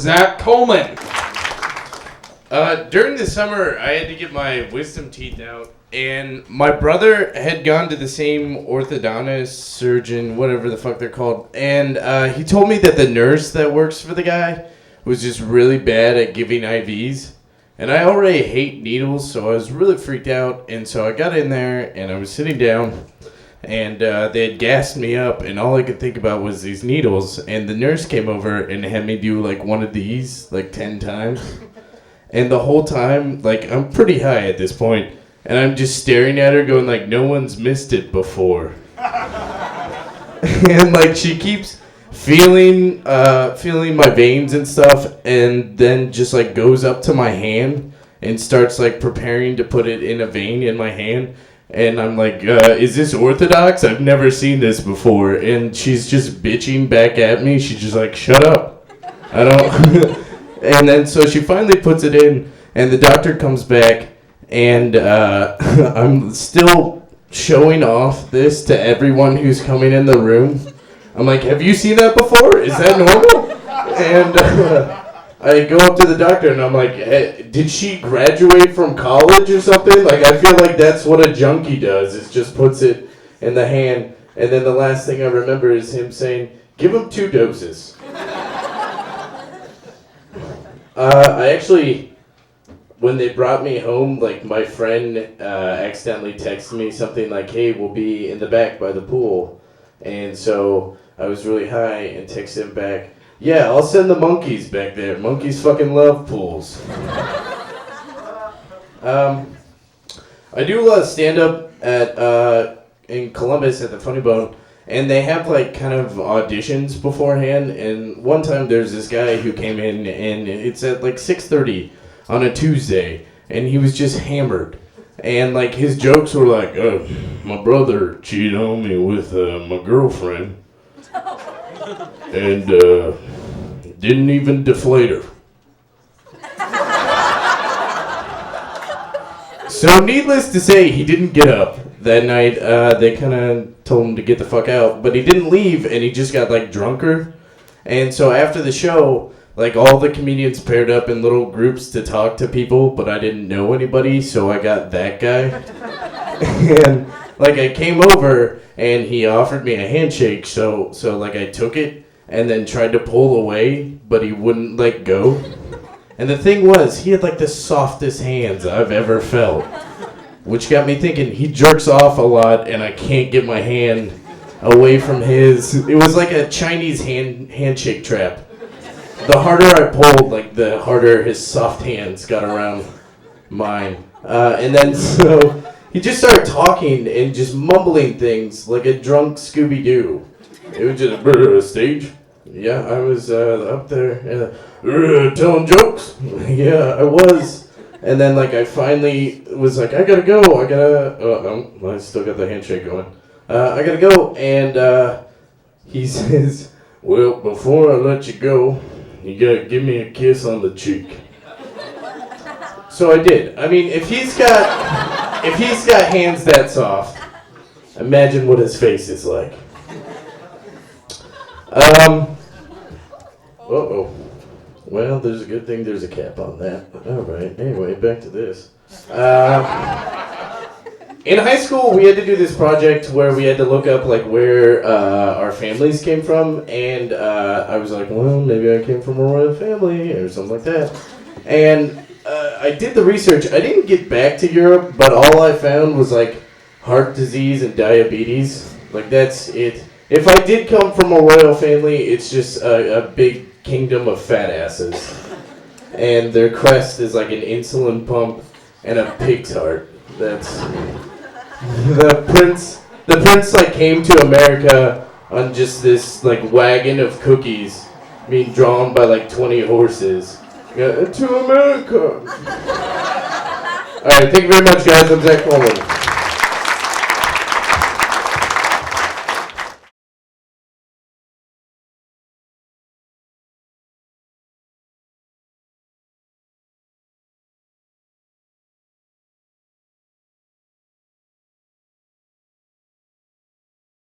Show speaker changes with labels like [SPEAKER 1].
[SPEAKER 1] Zac Coleman. During the summer, I had to get my wisdom teeth out, and my brother had gone to the same orthodontist, surgeon, whatever the fuck they're called, and he told me that the nurse that works for the guy was just really bad at giving IVs. And I already hate needles, so I was really freaked out, and so I got in there, and I was sitting down, and they had gassed me up, and all I could think about was these needles, and the nurse came over and had me do, like, one of these, like, 10 times, and the whole time, like, I'm pretty high at this point, and I'm just staring at her going, like, no one's missed it before. And, like, she keeps feeling my veins and stuff, and then just, like, goes up to my hand and starts, like, preparing to put it in a vein in my hand. And I'm like, is this orthodox? I've never seen this before. And she's just bitching back at me. She's just like, shut up. I don't... And then so she finally puts it in, and the doctor comes back, and I'm still showing off this to everyone who's coming in the room. I'm like, have you seen that before? Is that normal? And I go up to the doctor, and I'm like, hey, did she graduate from college or something? Like, I feel like that's what a junkie does, is just puts it in the hand. And then the last thing I remember is him saying, give him 2 doses. I actually, when they brought me home, like, my friend accidentally texted me something like, hey, we'll be in the back by the pool. And so I was really high and texted him back, yeah, I'll send the monkeys back there. Monkeys fucking love pools. I do a lot of stand-up in Columbus at the Funny Bone, and they have, like, kind of auditions beforehand. And one time there's this guy who came in, and it's at, like, 6:30 on a Tuesday, and he was just hammered. And, like, his jokes were like, my brother cheated on me with my girlfriend. And didn't even deflate her. So needless to say, he didn't get up that night. They kind of told him to get the fuck out. But he didn't leave, and he just got, like, drunker. And so after the show, like, all the comedians paired up in little groups to talk to people, but I didn't know anybody, so I got that guy. And, like, I came over, and he offered me a handshake, so like, I took it, and then tried to pull away, but he wouldn't let go. And the thing was, he had, like, the softest hands I've ever felt, which got me thinking, he jerks off a lot, and I can't get my hand away from his. It was like a Chinese handshake trap. The harder I pulled, like, the harder his soft hands got around mine. And then so he just started talking and just mumbling things like a drunk Scooby-Doo. It was just, stage? Yeah, I was up there telling jokes. Yeah, I was. And then, like, I finally was like, I gotta go. I still got the handshake going. I gotta go. And he says, well, before I let you go, you gotta give me a kiss on the cheek. So I did. I mean, if he's got hands that soft, imagine what his face is like. Uh-oh. Well, there's a good thing there's a cap on that. All right. Anyway, back to this. In high school, we had to do this project where we had to look up, like, where our families came from, and I was like, well, maybe I came from a royal family or something like that. And I did the research. I didn't get back to Europe, but all I found was, like, heart disease and diabetes. Like, that's it. If I did come from a royal family, it's just a big kingdom of fat asses. And their crest is like an insulin pump and a pig's heart. That's... The prince, like, came to America on just this, like, wagon of cookies being drawn by, like, 20 horses. To America! Alright, thank you very much, guys. I'm Zac Coleman.